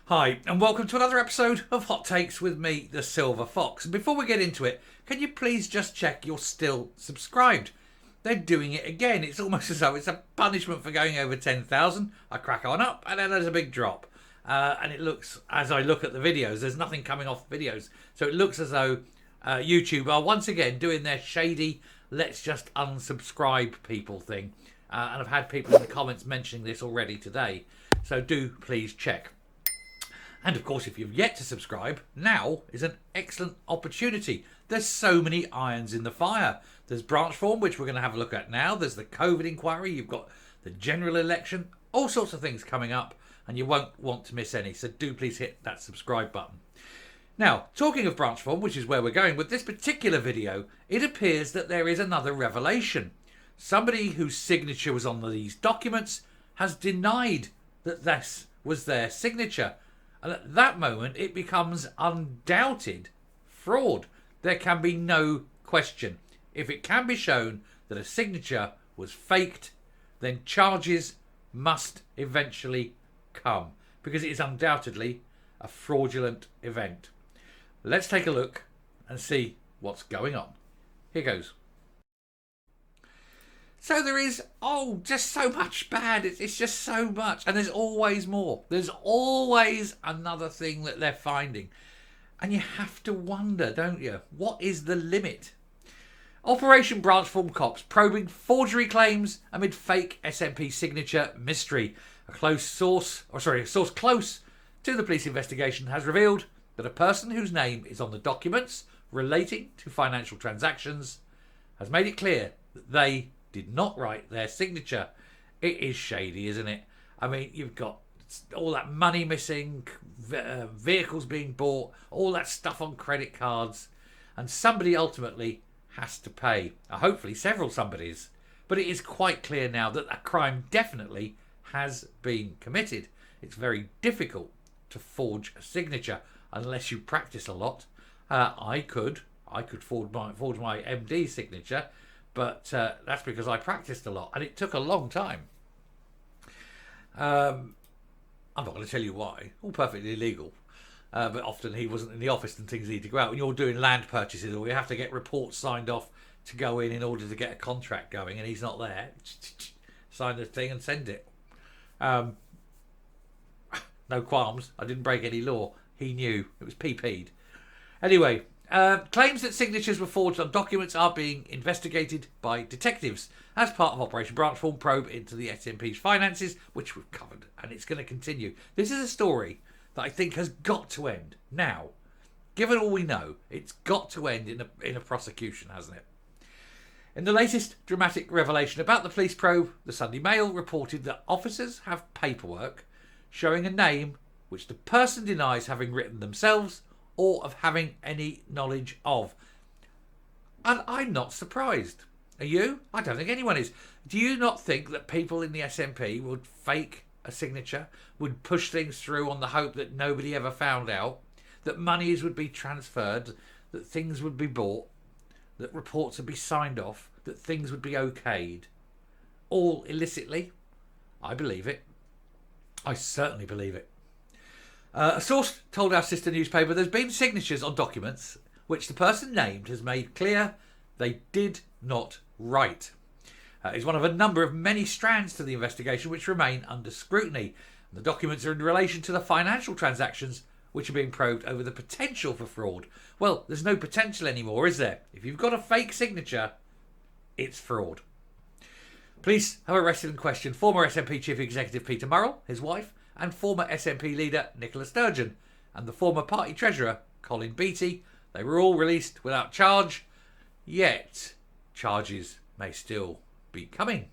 Hi, and welcome to another episode of Hot Takes with me, the Silver Fox. And before we get into it, can you please just check you're still subscribed? They're doing it again. It's almost as though it's a punishment for going over 10,000. I crack on up, and then there's a big drop. And it looks, as I look at the videos, there's nothing coming off the videos. So it looks as though YouTube are once again doing their shady, let's just unsubscribe people thing. And I've had people in the comments mentioning this already today. So do please check. And of course, if you've yet to subscribe, now is an excellent opportunity. There's so many irons in the fire. There's Branchform, which we're going to have a look at now. There's the COVID inquiry. You've got the general election. All sorts of things coming up, and you won't want to miss any. So do please hit that subscribe button. Now, talking of Branchform, which is where we're going with this particular video, it appears that there is another revelation. Somebody whose signature was on these documents has denied that this was their signature. And at that moment, it becomes undoubted fraud. There can be no question. If it can be shown that a signature was faked, then charges must eventually come, because it is undoubtedly a fraudulent event. Let's take a look and see what's going on. Here goes. So there is, just so much bad. It's just so much. And there's always more. There's always another thing that they're finding. And you have to wonder, don't you? What is the limit? Operation Branchform Cops probing forgery claims amid fake SNP signature mystery. A source close to the police investigation has revealed that a person whose name is on the documents relating to financial transactions has made it clear that they did not write their signature. It is shady, isn't it? I mean, you've got all that money missing, vehicles being bought, all that stuff on credit cards, and somebody ultimately has to pay. Hopefully several somebodies. But it is quite clear now that a crime definitely has been committed. It's very difficult to forge a signature unless you practice a lot. I could forge my MD signature, but that's because I practiced a lot, and it took a long time. I'm not going to tell you why. All perfectly legal. But often he wasn't in the office and things need to go out. When you're doing land purchases, or you have to get reports signed off to go in order to get a contract going, and he's not there. Sign the thing and send it. No qualms. I didn't break any law. He knew. It was PP'd. Anyway, claims that signatures were forged on documents are being investigated by detectives as part of Operation Branchform probe into the SNP's finances, which we've covered, and it's going to continue. This is a story that I think has got to end now. Given all we know, it's got to end in a prosecution, hasn't it? In the latest dramatic revelation about the police probe, the Sunday Mail reported that officers have paperwork showing a name which the person denies having written themselves or of having any knowledge of. And I'm not surprised. Are you? I don't think anyone is. Do you not think that people in the SNP would fake a signature, would push things through on the hope that nobody ever found out, that monies would be transferred, that things would be bought, that reports would be signed off, that things would be okayed, all illicitly? I believe it. I certainly believe it. A source told our sister newspaper there's been signatures on documents which the person named has made clear they did not write. It's one of a number of many strands to the investigation which remain under scrutiny. The documents are in relation to the financial transactions which are being probed over the potential for fraud. Well, there's no potential anymore, is there? If you've got a fake signature, it's fraud. Police have arrested and questioned former SNP Chief Executive Peter Murrell, his wife, and former SNP leader Nicola Sturgeon, and the former party treasurer Colin Beattie. They were all released without charge, yet charges may still be coming.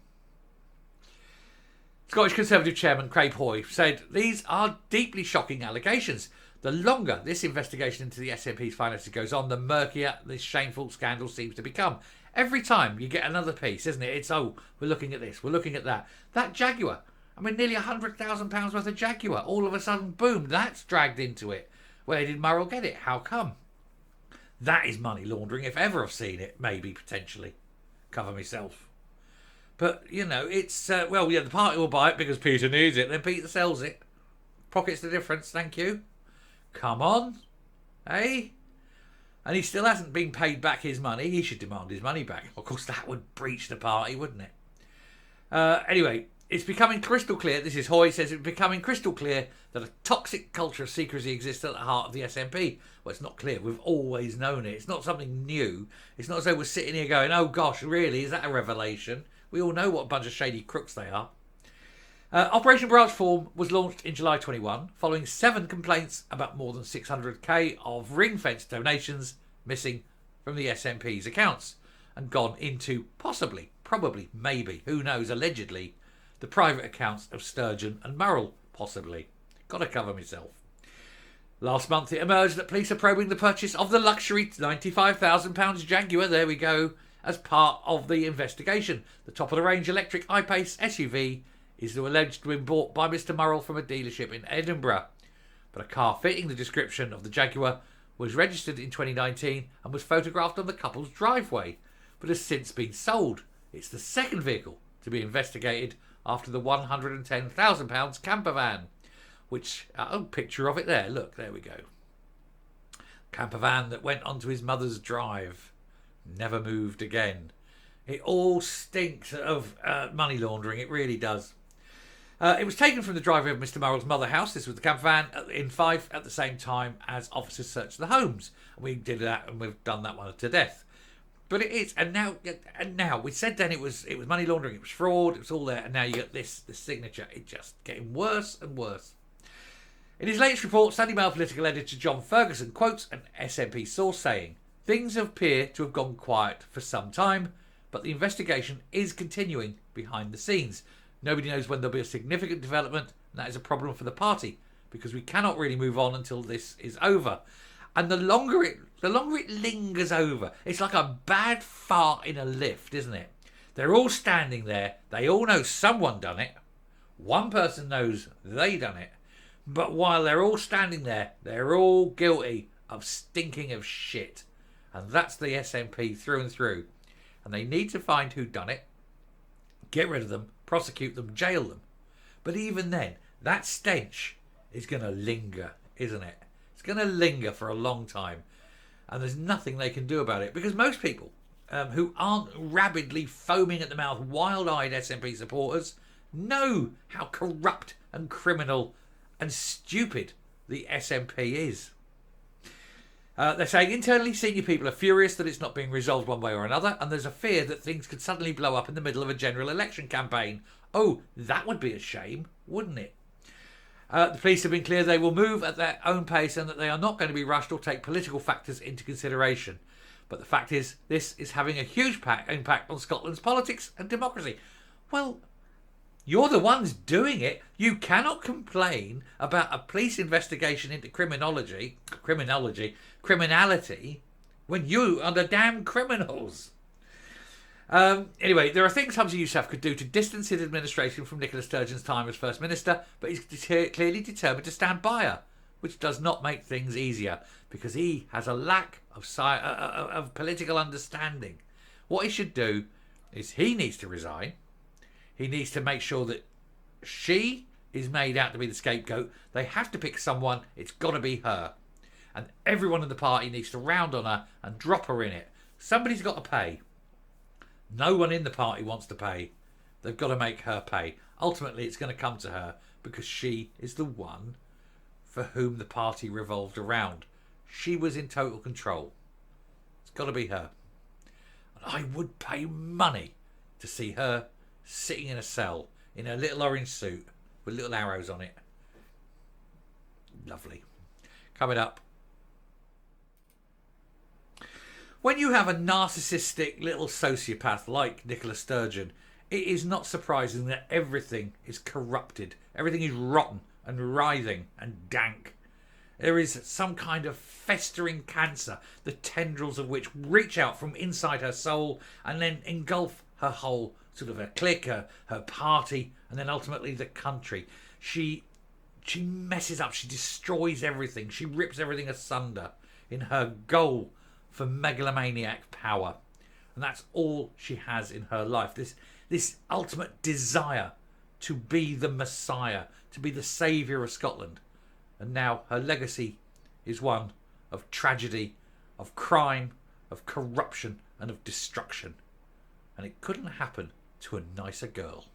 Scottish Conservative Chairman Craig Hoy said these are deeply shocking allegations. The longer this investigation into the SNP's finances goes on, the murkier this shameful scandal seems to become. Every time you get another piece, isn't it? It's, we're looking at this, we're looking at that. That Jaguar, I mean, nearly £100,000 worth of Jaguar. All of a sudden, boom, that's dragged into it. Where did Murrell get it? How come? That is money laundering, if ever I've seen it, maybe, potentially. Cover myself. But, it's, the party will buy it because Peter needs it, then Peter sells it. pockets the difference, thank you. Come on, eh? And he still hasn't been paid back his money. He should demand his money back. Of course, that would breach the party, wouldn't it? Anyway, it's becoming crystal clear. This is Hoy says it's becoming crystal clear that a toxic culture of secrecy exists at the heart of the SNP. Well, it's not clear. We've always known it. It's not something new. It's not as though we're sitting here going, oh gosh, really? Is that a revelation? We all know what a bunch of shady crooks they are. Operation Branchform was launched in July 21, following 7 complaints about more than 600k of ring-fenced donations missing from the SNP's accounts and gone into possibly, probably, maybe, who knows, allegedly, the private accounts of Sturgeon and Murrell, possibly. Gotta cover myself. Last month it emerged that police are probing the purchase of the luxury £95,000 Jaguar, there we go, as part of the investigation. The top-of-the-range electric I-Pace SUV is alleged to have been bought by Mr Murrell from a dealership in Edinburgh. But a car fitting the description of the Jaguar was registered in 2019 and was photographed on the couple's driveway, but has since been sold. It's the second vehicle to be investigated after the £110,000 camper van, which, picture of it there, look, there we go. Camper van that went onto his mother's drive, never moved again. It all stinks of money laundering, it really does. It was taken from the driveway of Mr Murrell's mother house. This was the camper van in Fife at the same time as officers searched the homes. And we did that, and we've done that one to death. But it is, and now we said then it was money laundering, it was fraud, it was all there, and now you get this signature. It's just getting worse and worse. In his latest report, Sunday Mail political editor John Ferguson quotes an SNP source saying, "Things appear to have gone quiet for some time, but the investigation is continuing behind the scenes. Nobody knows when there'll be a significant development, and that is a problem for the party, because we cannot really move on until this is over." And the longer it lingers over, it's like a bad fart in a lift, isn't it? They're all standing there. They all know someone done it. One person knows they done it. But while they're all standing there, they're all guilty of stinking of shit. And that's the SNP through and through. And they need to find who done it, get rid of them, prosecute them, jail them. But even then, that stench is going to linger, isn't it? It's going to linger for a long time. And there's nothing they can do about it. Because most people who aren't rabidly foaming at the mouth, wild-eyed SNP supporters know how corrupt and criminal and stupid the SNP is. They're saying internally senior people are furious that it's not being resolved one way or another, and there's a fear that things could suddenly blow up in the middle of a general election campaign. Oh, that would be a shame, wouldn't it? The police have been clear they will move at their own pace and that they are not going to be rushed or take political factors into consideration. But the fact is, this is having a huge impact on Scotland's politics and democracy. Well, you're the ones doing it. You cannot complain about a police investigation into criminality, when you are the damn criminals. Anyway, there are things Humza Yousaf could do to distance his administration from Nicola Sturgeon's time as First Minister, but he's clearly determined to stand by her, which does not make things easier, because he has a lack of political understanding. What he should do is he needs to resign. He needs to make sure that she is made out to be the scapegoat. They have to pick someone. It's got to be her. And everyone in the party needs to round on her and drop her in it. Somebody's got to pay. No one in the party wants to pay. They've got to make her pay. Ultimately, it's going to come to her because she is the one for whom the party revolved around. She was in total control. It's got to be her. And I would pay money to see her sitting in a cell in a little orange suit with little arrows on it. Lovely. Coming up. When you have a narcissistic little sociopath like Nicola Sturgeon, it is not surprising that everything is corrupted. Everything is rotten and writhing and dank. There is some kind of festering cancer, the tendrils of which reach out from inside her soul and then engulf her whole sort of her clique, her party, and then ultimately the country. She messes up, she destroys everything, she rips everything asunder in her goal for megalomaniac power. And that's all she has in her life. This ultimate desire to be the Messiah, to be the saviour of Scotland. And now her legacy is one of tragedy, of crime, of corruption, and of destruction. And it couldn't happen to a nicer girl.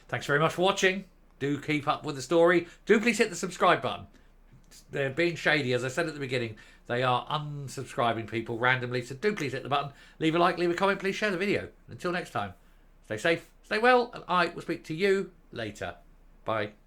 Thanks very much for watching. Do keep up with the story. Do please hit the subscribe button. They're being shady, as I said at the beginning. They are unsubscribing people randomly, so do please hit the button. Leave a like, leave a comment, please share the video. Until next time, stay safe, stay well, and I will speak to you later. Bye.